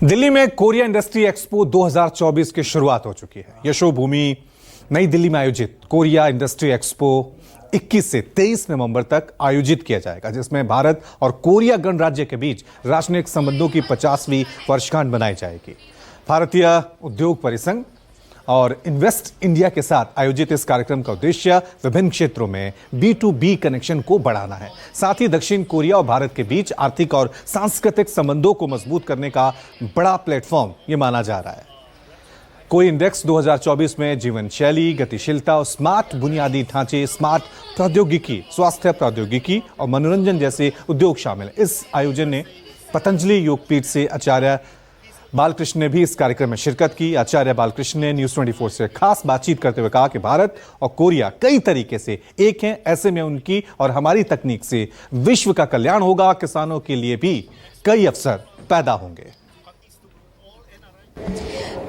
दिल्ली में Korea industry expo 2024 की शुरुआत हो चुकी है। यशोभूमि नई दिल्ली में आयोजित कोरिया इंडस्ट्री एक्सपो 21 से 23 नवंबर तक आयोजित किया जाएगा, जिसमें भारत और कोरिया गणराज्य के बीच राजनयिक संबंधों की 50वीं वर्षगांठ मनाई जाएगी। भारतीय उद्योग परिसंघ और इन्वेस्ट इंडिया के साथ आयोजित इस कार्यक्रम का उद्देश्य विभिन्न क्षेत्रों में B2B कनेक्शन को बढ़ाना है। साथ ही दक्षिण कोरिया और भारत के बीच आर्थिक और सांस्कृतिक संबंधों को मजबूत करने का बड़ा प्लेटफॉर्म यह माना जा रहा है। कोई इंडेक्स 2024 में जीवन शैली, गतिशीलता और स्मार्ट बुनियादी ढांचे, स्मार्ट प्रौद्योगिकी, स्वास्थ्य प्रौद्योगिकी और मनोरंजन जैसे उद्योग शामिल हैं। इस आयोजन ने पतंजलि योगपीठ से आचार्य बालकृष्ण ने भी इस कार्यक्रम में शिरकत की। आचार्य बालकृष्ण ने न्यूज़ 24 से खास बातचीत करते हुए कहा कि भारत और कोरिया कई तरीके से एक हैं, ऐसे में उनकी और हमारी तकनीक से विश्व का कल्याण होगा, किसानों के लिए भी कई अवसर पैदा होंगे।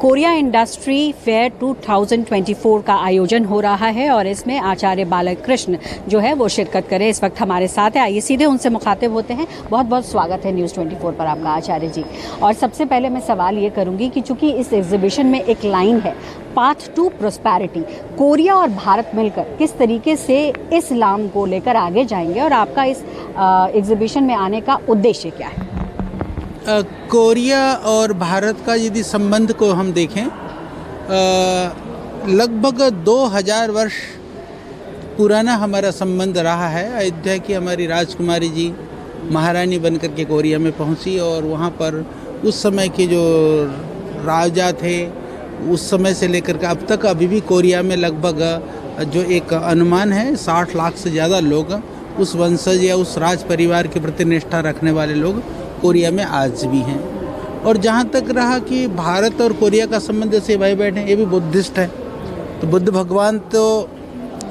कोरिया इंडस्ट्री फेयर 2024 का आयोजन हो रहा है और इसमें आचार्य बालकृष्ण जो है वो शिरकत करें। इस वक्त हमारे साथ है, आइए सीधे उनसे मुखातिब होते हैं। बहुत बहुत स्वागत है न्यूज़ 24 पर आपका आचार्य जी। और सबसे पहले मैं सवाल ये करूंगी कि चूंकि इस एग्जीबिशन में एक लाइन है, पाथ टू प्रोस्पेरिटी, कोरिया और भारत मिलकर किस तरीके से इस्लाम को लेकर आगे जाएंगे और आपका इस एग्जीबिशन में आने का उद्देश्य क्या है? कोरिया और भारत का यदि संबंध को हम देखें, लगभग 2000 वर्ष पुराना हमारा संबंध रहा है। अयोध्या की हमारी राजकुमारी जी महारानी बनकर के कोरिया में पहुंची और वहां पर उस समय के जो राजा थे, उस समय से लेकर के अब तक अभी भी कोरिया में लगभग जो एक अनुमान है 60 लाख से ज़्यादा लोग उस वंशज या उस राज परिवार के प्रति निष्ठा रखने वाले लोग कोरिया में आज भी हैं। और जहाँ तक रहा कि भारत और कोरिया का संबंध, जैसे भाई बैठे ये भी बुद्धिस्ट है, तो बुद्ध भगवान तो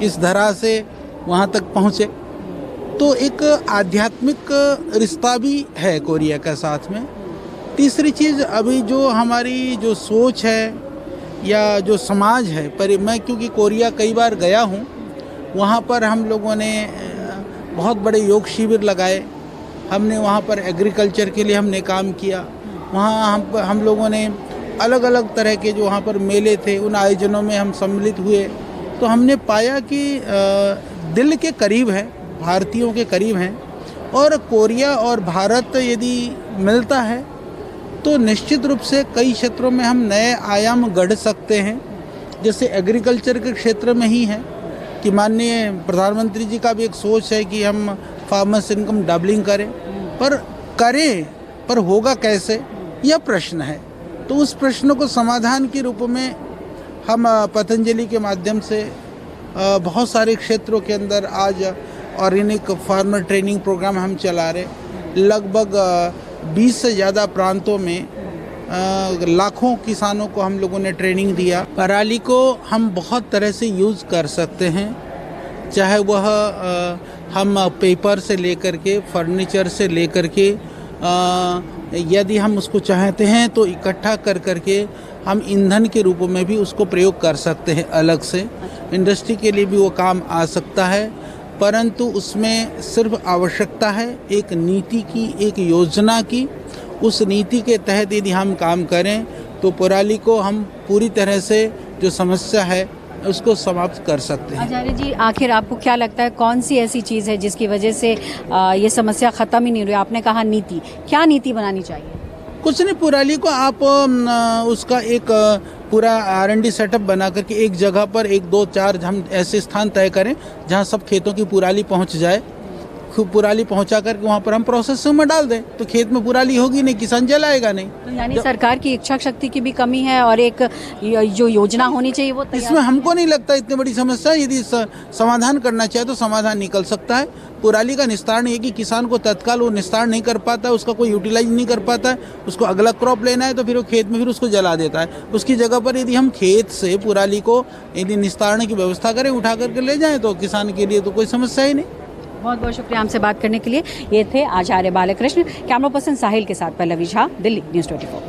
इस धरा से वहाँ तक पहुँचे, तो एक आध्यात्मिक रिश्ता भी है कोरिया का साथ में। तीसरी चीज़, अभी जो हमारी जो सोच है या जो समाज है, पर मैं क्योंकि कोरिया कई बार गया हूँ, वहाँ पर हम लोगों ने बहुत बड़े योग शिविर लगाए, हमने वहाँ पर एग्रीकल्चर के लिए हमने काम किया। वहाँ हम लोगों ने अलग अलग तरह के जो वहाँ पर मेले थे, उन आयोजनों में हम सम्मिलित हुए, तो हमने पाया कि दिल के करीब है, भारतीयों के करीब हैं। और कोरिया और भारत यदि मिलता है तो निश्चित रूप से कई क्षेत्रों में हम नए आयाम गढ़ सकते हैं। जैसे एग्रीकल्चर के क्षेत्र में ही है कि माननीय प्रधानमंत्री जी का भी एक सोच है कि हम फार्मर्स इनकम डबलिंग करें, पर होगा कैसे, यह प्रश्न है। तो उस प्रश्न को समाधान के रूप में हम पतंजलि के माध्यम से बहुत सारे क्षेत्रों के अंदर आज ऑर्गेनिक फार्मर ट्रेनिंग प्रोग्राम हम चला रहे। लगभग 20 से ज़्यादा प्रांतों में लाखों किसानों को हम लोगों ने ट्रेनिंग दिया। पराली को हम बहुत तरह से यूज़ कर सकते हैं, चाहे वह हम पेपर से लेकर के, फर्नीचर से लेकर के, यदि हम उसको चाहते हैं तो इकट्ठा कर करके हम ईंधन के रूप में भी उसको प्रयोग कर सकते हैं। अलग से इंडस्ट्री के लिए भी वो काम आ सकता है, परंतु उसमें सिर्फ आवश्यकता है एक नीति की, एक योजना की। उस नीति के तहत यदि हम काम करें तो पराली को हम पूरी तरह से जो समस्या है उसको समाप्त कर सकते हैं। आचार्य जी, आखिर आपको क्या लगता है कौन सी ऐसी चीज़ है जिसकी वजह से ये समस्या ख़त्म ही नहीं हुई? आपने कहा नीति, क्या नीति बनानी चाहिए? कुछ नहीं, पुराली को आप उसका एक पूरा R&D सेटअप बना करके एक जगह पर 1, 2, 4 हम ऐसे स्थान तय करें जहां सब खेतों की पुराली पहुंच जाए। पुराली पहुंचा करके वहां पर हम प्रोसेस में डाल दें तो खेत में पुराली होगी नहीं, किसान जलाएगा नहीं। तो यानी सरकार की इच्छा शक्ति की भी कमी है और एक जो योजना होनी चाहिए वो इसमें हमको नहीं लगता इतनी बड़ी समस्या। यदि समाधान करना चाहे तो समाधान निकल सकता है। पुराली का निस्तारण ये कि किसान को तत्काल वो निस्तारण नहीं कर पाता, उसका कोई यूटिलाइज नहीं कर पाता है, उसको अगला क्रॉप लेना है तो फिर वो खेत में फिर उसको जला देता है। उसकी जगह पर यदि हम खेत से पुराली को यदि निस्तारण की व्यवस्था करें, उठा करके ले जाएं, तो किसान के लिए तो कोई समस्या ही नहीं। बहुत बहुत शुक्रिया हमसे बात करने के लिए। ये थे आचार्य बालकृष्ण। कैमरा पर्सन साहिल के साथ पल्लवी झा, दिल्ली न्यूज़ 24।